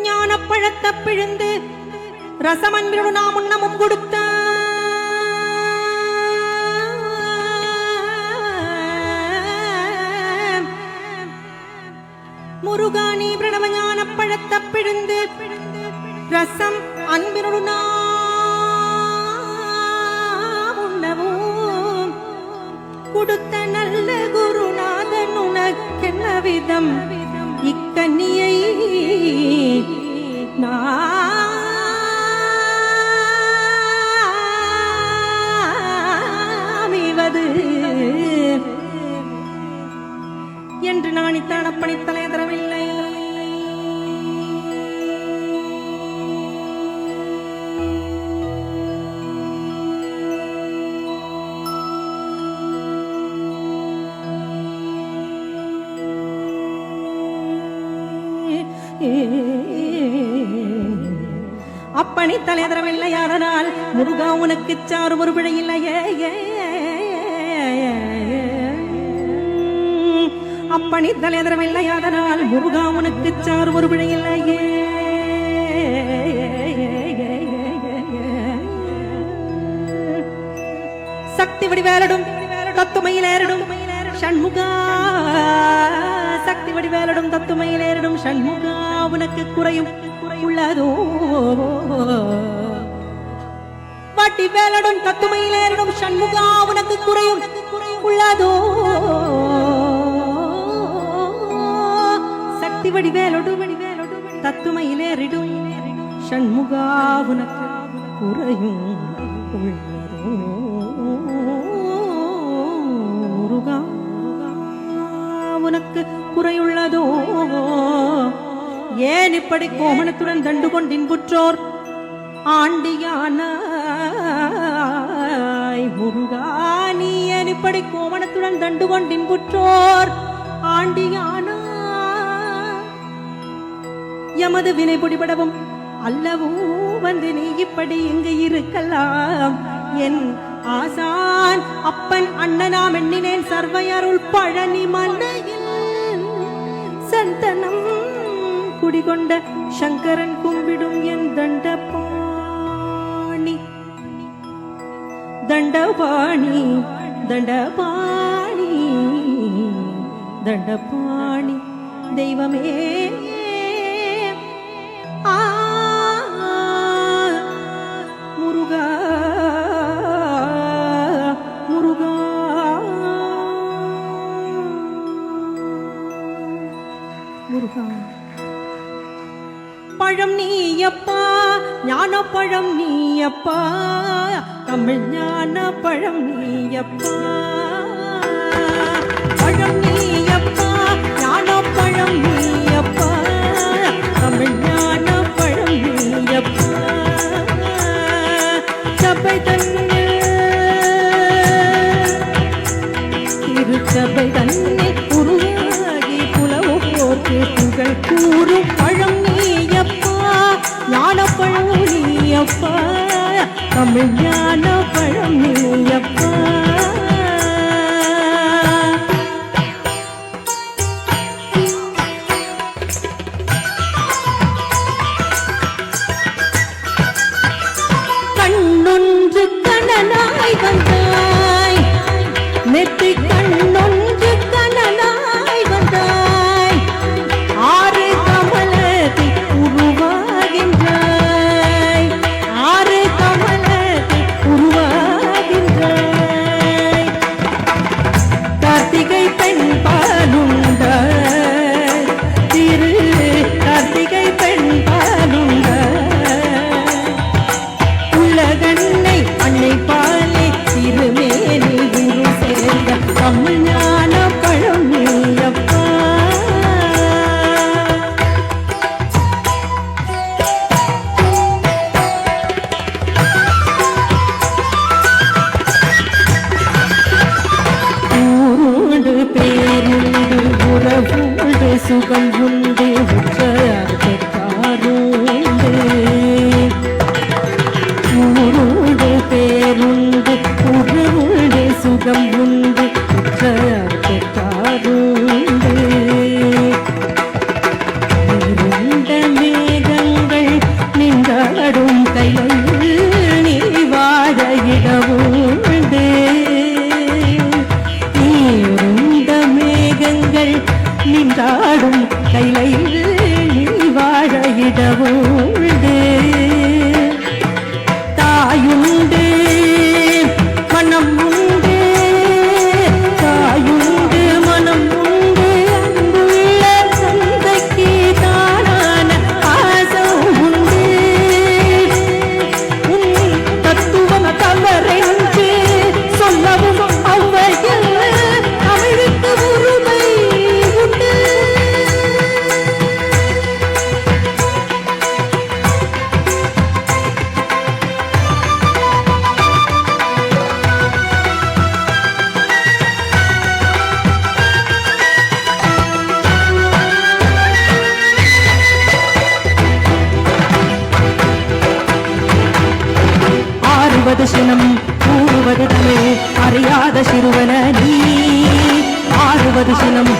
ஞானப்பழத்தை பிழிந்து ரசமன்பினு நாம் உண்ணமும் கொடுத்த முருகானி பிரணவ ஞானப்பழத்தை பிழிந்து ரசம் அன்பினு நாம் உண்ணவும் கொடுத்த நல்ல குருநாதன் உனக்கென்ன விதம் இக்கன்னியை நாமிவது என்று நான் இத்தான பணித்தலை தரவில்லை. அப்பணி தலைதரவில்லை அதனால் முருகா உனக்கு சாறு ஒரு பிழை இல்லையே. அப்பணி தலைதரவில்லை அதனால் முருகா உனக்கு சாறு ஒரு பிழை இல்லையே. சக்தி வடிவேலடும் தத்துமையிலேறிடும் ஷண்முகா, சக்தி வடிவேலடும் தத்துமையிலேறிடும் ஷண்முகா உனக்கு குறையும் உள்ளதோ. வாட்டி வேலடும் தத்துமையிலேறிடும் ஷண்முகா உனக்கு குறையும் உள்ளதோ. சக்தி வடிவேலோடு தத்துமையிலேறிடும் ஷண்முகா உனக்கு குறையும் உள்ளதோ. முருகா உனக்கு குறையுள்ளதோ. ஏன் இப்படி கோமணத்துடன் தண்டு கொண்டின்புற்றோர் ஆண்டியானாய் முருகா, நீ ஏன் இப்படி கோமணத்துடன் தண்டு கொண்டின்புற்றோர் ஆண்டியானா. எமது வினை பிடிபடவும் அல்லவோ வந்து நீ இப்படி இங்கு இருக்கலாம். என் ஆசான் அப்பன் அண்ணனாம் எண்ணினேன் சர்வையருள் பழனி மலையில் சந்தனம் குடிகொண்ட சங்கரன் கும்பிடும் என் தண்டபாணி தண்டபாணி தண்டபாணி தண்டபாணி தெய்வமே. முருகா முருகா முருகா. பழம் நீயப்பா ஞான பழம் நீயப்பா, தமிழ் ஞான பழம் நீயப்பா. பழம் நீயப்பா ஞான பழம் நீயப்பா, தமிழ் ஞான பழம் நீயப்பா. சபை தன்னில் திருச்சபை தன்னில் உருவாகி புலவோர்க்கு புகழ் கூறும் பழம் ஞானப்பழம் நீயப்பா, தமிழ் ஞான பழம் நீயப்பா. கண்ணொன்று கணனாய் வந்தாய், நெற்றி கண்ணொன்று கணனாய் வந்தாய், ஆறு கமலத்தை உருவாகின்றாய், ஆறு கமலத்தை உருவாகின்றாய். கார்த்திகை பெண் பாலுண்டாய், திரு கார்த்திகை பெண் பாலுண்டாய். உலகன்னை அன்னை பாலே திருமேனி குரு சேர்ந்த தமிழ் ஞான பழம் நீயப்பா. ஊருண்டு பேருண்டு உறவுண்டு சுகம் உண்டு உற்றார் பெற்றாருண்டு. ஊருண்டு பேருண்டு உறவுண்டு சுகம் உண்டு உற்றார் பெற்றாருண்டு. இருண்ட மேக நின்றாடும் கையில் நீ வாழ இடவுண்டு நீருந்த மேகங்கள் நின்றாடும் கையில் நீ வாழ இடவுண்டு தாயுண்டு மனம் உண்டு தாயுண்டு மனம் உண்டு அன்புள்ள சந்தைக்கு தானான பாசம் உண்டு உன் தத்துவம் தவறென்று சொல்லவும் அவ்வையில் தமிழுக்கு உரிமை உண்டு ஆறுவது சினம் கூறுவது தமிழ் அறியாத சிறுவன நீ ஆறுவது சினம்